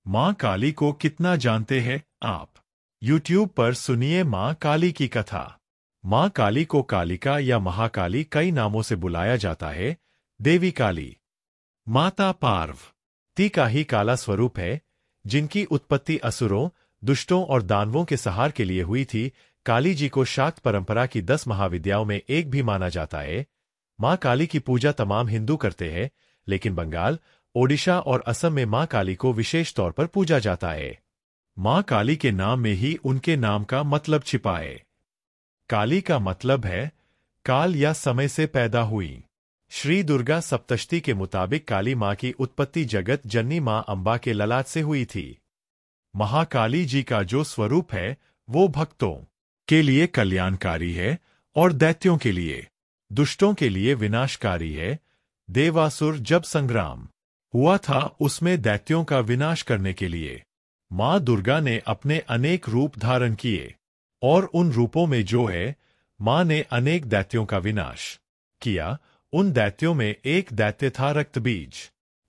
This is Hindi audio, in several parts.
माँ काली को कितना जानते हैं आप? YouTube पर सुनिए माँ काली की कथा। माँ काली को कालिका या महाकाली कई नामों से बुलाया जाता है। देवी काली, माता पार्वती का ही काला स्वरूप है, जिनकी उत्पत्ति असुरों, दुष्टों और दानवों के संहार के लिए हुई थी। काली जी को शाक्त परंपरा की 10 महाविद्याओं में एक भी माना जाता है। माँ काली की पूजा तमाम हिंदू करते हैं, लेकिन बंगाल, ओडिशा और असम में माँ काली को विशेष तौर पर पूजा जाता है। माँ काली के नाम में ही उनके नाम का मतलब छिपा है। काली का मतलब है काल या समय से पैदा हुई। श्री दुर्गा सप्तशती के मुताबिक काली माँ की उत्पत्ति जगत जननी माँ अम्बा के ललाट से हुई थी। महाकाली जी का जो स्वरूप है वो भक्तों के लिए कल्याणकारी है और दैत्यों के लिए, दुष्टों के लिए विनाशकारी है। देवासुर जब संग्राम हुआ था उसमें दैत्यों का विनाश करने के लिए माँ दुर्गा ने अपने अनेक रूप धारण किए, और उन रूपों में जो है माँ ने अनेक दैत्यों का विनाश किया। उन दैत्यों में एक दैत्य था रक्तबीज।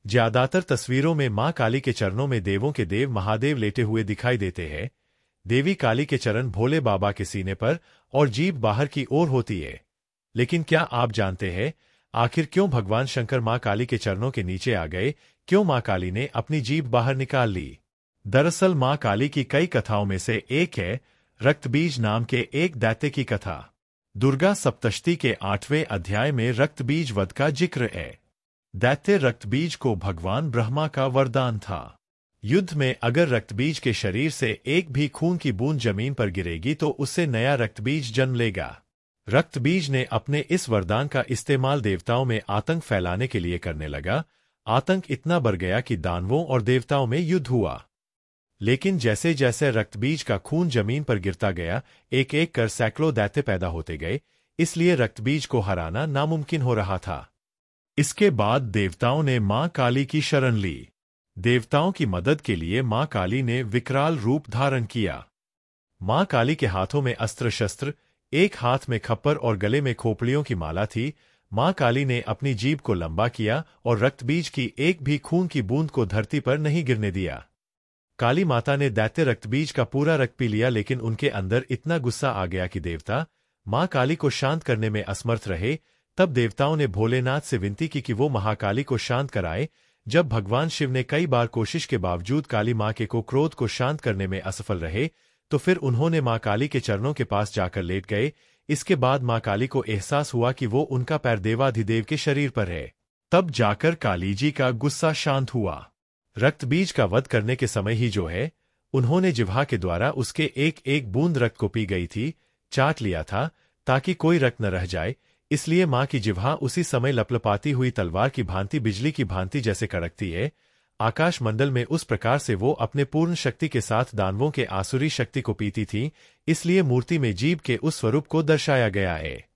ज्यादातर तस्वीरों में माँ काली के चरणों में देवों के देव महादेव लेटे हुए दिखाई देते हैं। देवी काली के चरण भोले बाबा के सीने पर और जीभ बाहर की ओर होती है। लेकिन क्या आप जानते हैं आखिर क्यों भगवान शंकर माँ काली के चरणों के नीचे आ गए? क्यों माँ काली ने अपनी जीभ बाहर निकाल ली? दरअसल माँ काली की कई कथाओं में से एक है रक्तबीज नाम के एक दैत्य की कथा। दुर्गा सप्तशती के 8वें अध्याय में रक्तबीज वध का जिक्र है। दैत्य रक्तबीज को भगवान ब्रह्मा का वरदान था। युद्ध में अगर रक्तबीज के शरीर से एक भी खून की बूंद जमीन पर गिरेगी तो उससे नया रक्तबीज जन्म लेगा। रक्तबीज ने अपने इस वरदान का इस्तेमाल देवताओं में आतंक फैलाने के लिए करने लगा। आतंक इतना बढ़ गया कि दानवों और देवताओं में युद्ध हुआ। लेकिन जैसे जैसे रक्तबीज का खून जमीन पर गिरता गया, एक एक कर सैकड़ों दैत्य पैदा होते गए, इसलिए रक्तबीज को हराना नामुमकिन हो रहा था। इसके बाद देवताओं ने माँ काली की शरण ली। देवताओं की मदद के लिए माँ काली ने विकराल रूप धारण किया। माँ काली के हाथों में अस्त्र शस्त्र, एक हाथ में खप्पर और गले में खोपड़ियों की माला थी। माँ काली ने अपनी जीभ को लंबा किया और रक्तबीज की एक भी खून की बूंद को धरती पर नहीं गिरने दिया। काली माता ने दैत्य रक्तबीज का पूरा रक्त पी लिया, लेकिन उनके अंदर इतना गुस्सा आ गया कि देवता माँ काली को शांत करने में असमर्थ रहे। तब देवताओं ने भोलेनाथ से विनती की कि वो महाकाली को शांत कराए। जब भगवान शिव ने कई बार कोशिश के बावजूद काली माँ के क्रोध को शांत करने में असफल रहे, तो फिर उन्होंने माँ काली के चरणों के पास जाकर लेट गए। इसके बाद माँ काली को एहसास हुआ कि वो उनका पैर देवाधिदेव के शरीर पर है। तब जाकर काली जी का गुस्सा शांत हुआ। रक्तबीज का वध करने के समय ही जो है उन्होंने जिह्वा के द्वारा उसके एक एक बूंद रक्त को पी गई थी, चाट लिया था ताकि कोई रक्त न रह जाए। इसलिए माँ की जिह्वा उसी समय लपलपाती हुई तलवार की भांति, बिजली की भांति जैसे कड़कती है। आकाश मंडल में उस प्रकार से वो अपने पूर्ण शक्ति के साथ दानवों के आसुरी शक्ति को पीती थी। इसलिए मूर्ति में जीव के उस स्वरूप को दर्शाया गया है।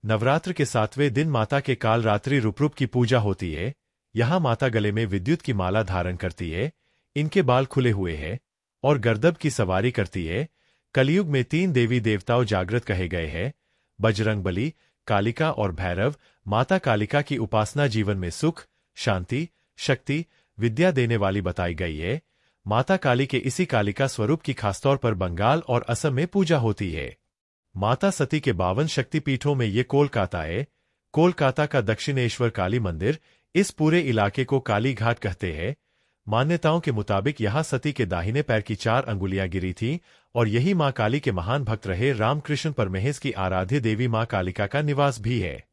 नवरात्र के 7वें दिन माता के कालरात्रि रूप की पूजा होती है। यहाँ माता गले में विद्युत की माला धारण करती है, इनके बाल खुले हुए हैं और गर्दभ की सवारी करती है। कलयुग में 3 देवी देवताओं जागृत कहे गए हैं, बजरंगबली, कालिका और भैरव। माता कालिका की उपासना जीवन में सुख, शांति, शक्ति, विद्या देने वाली बताई गई है। माता काली के इसी कालिका स्वरूप की खासतौर पर बंगाल और असम में पूजा होती है। माता सती के 52 शक्तिपीठों में ये कोलकाता है। कोलकाता का दक्षिणेश्वर काली मंदिर, इस पूरे इलाके को काली घाट कहते हैं। मान्यताओं के मुताबिक यहाँ सती के दाहिने पैर की 4 अंगुलियां गिरी थीं, और यही माँ काली के महान भक्त रहे रामकृष्ण परमहंस की आराध्य देवी माँ कालिका का निवास भी है।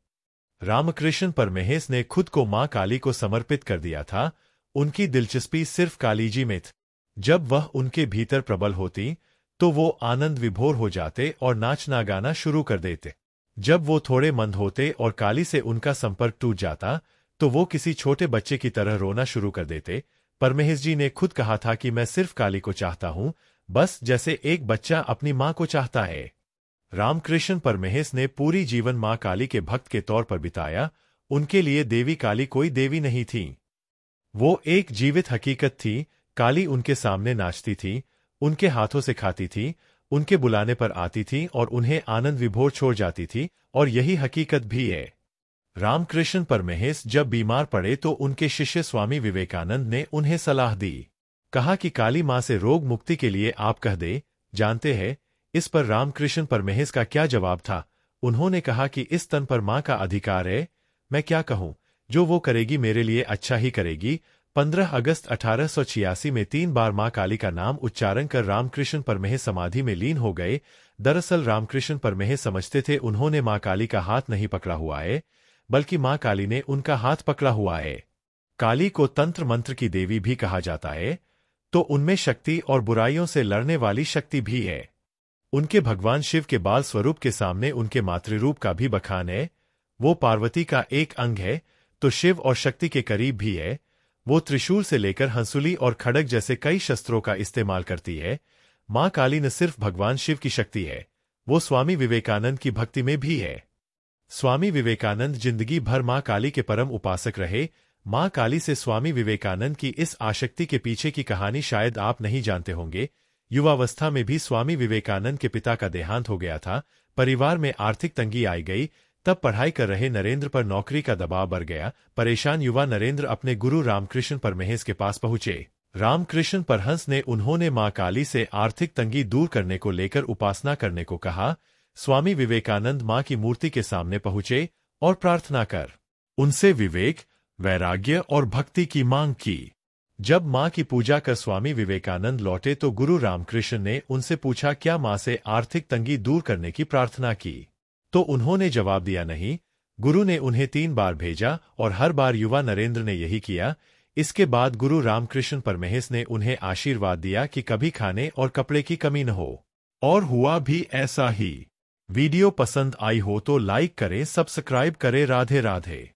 रामकृष्ण परमहंस ने खुद को माँ काली को समर्पित कर दिया था। उनकी दिलचस्पी सिर्फ काली जी में थी। जब वह उनके भीतर प्रबल होती तो वो आनंद विभोर हो जाते और नाचना गाना शुरू कर देते। जब वो थोड़े मंद होते और काली से उनका संपर्क टूट जाता तो वो किसी छोटे बच्चे की तरह रोना शुरू कर देते। परमहंस जी ने खुद कहा था कि मैं सिर्फ काली को चाहता हूँ, बस जैसे एक बच्चा अपनी माँ को चाहता है। रामकृष्ण परमहंस ने पूरी जीवन माँ काली के भक्त के तौर पर बिताया। उनके लिए देवी काली कोई देवी नहीं थी, वो एक जीवित हकीकत थी। काली उनके सामने नाचती थी, उनके हाथों से खाती थी, उनके बुलाने पर आती थी और उन्हें आनंद विभोर छोड़ जाती थी, और यही हकीकत भी है। रामकृष्ण परमहंस जब बीमार पड़े तो उनके शिष्य स्वामी विवेकानंद ने उन्हें सलाह दी कहा कि काली माँ से रोग मुक्ति के लिए आप कह दे। जानते हैं इस पर रामकृष्ण परमहंस का क्या जवाब था? उन्होंने कहा कि इस तन पर माँ का अधिकार है, मैं क्या कहूँ, जो वो करेगी मेरे लिए अच्छा ही करेगी। 15 अगस्त 1886 में 3 बार माँ काली का नाम उच्चारण कर रामकृष्ण परमहंस समाधि में लीन हो गए। दरअसल रामकृष्ण परमहंस समझते थे उन्होंने माँ काली का हाथ नहीं पकड़ा हुआ है, बल्कि माँ काली ने उनका हाथ पकड़ा हुआ है। काली को तंत्र मंत्र की देवी भी कहा जाता है, तो उनमें शक्ति और बुराइयों से लड़ने वाली शक्ति भी है। उनके भगवान शिव के बाल स्वरूप के सामने उनके मातृरूप का भी बखान है। वो पार्वती का एक अंग है, तो शिव और शक्ति के करीब भी है। वो त्रिशूल से लेकर हंसुली और खड़ग जैसे कई शस्त्रों का इस्तेमाल करती है। माँ काली न सिर्फ भगवान शिव की शक्ति है, वो स्वामी विवेकानंद की भक्ति में भी है। स्वामी विवेकानंद जिंदगी भर माँ काली के परम उपासक रहे। माँ काली से स्वामी विवेकानंद की इस आसक्ति के पीछे की कहानी शायद आप नहीं जानते होंगे। युवावस्था में भी स्वामी विवेकानंद के पिता का देहांत हो गया था। परिवार में आर्थिक तंगी आई गई। तब पढ़ाई कर रहे नरेंद्र पर नौकरी का दबाव बढ़ गया। परेशान युवा नरेंद्र अपने गुरु रामकृष्ण परमहंस के पास पहुंचे। रामकृष्ण परमहंस ने उन्होंने माँ काली से आर्थिक तंगी दूर करने को लेकर उपासना करने को कहा। स्वामी विवेकानंद माँ की मूर्ति के सामने पहुंचे और प्रार्थना कर उनसे विवेक, वैराग्य और भक्ति की मांग की। जब माँ की पूजा कर स्वामी विवेकानंद लौटे तो गुरु रामकृष्ण ने उनसे पूछा क्या माँ से आर्थिक तंगी दूर करने की प्रार्थना की, तो उन्होंने जवाब दिया नहीं। गुरु ने उन्हें 3 बार भेजा और हर बार युवा नरेंद्र ने यही किया। इसके बाद गुरु रामकृष्ण परमहंस ने उन्हें आशीर्वाद दिया कि कभी खाने और कपड़े की कमी न हो, और हुआ भी ऐसा ही। वीडियो पसंद आई हो तो लाइक करें, सब्सक्राइब करें। राधे राधे।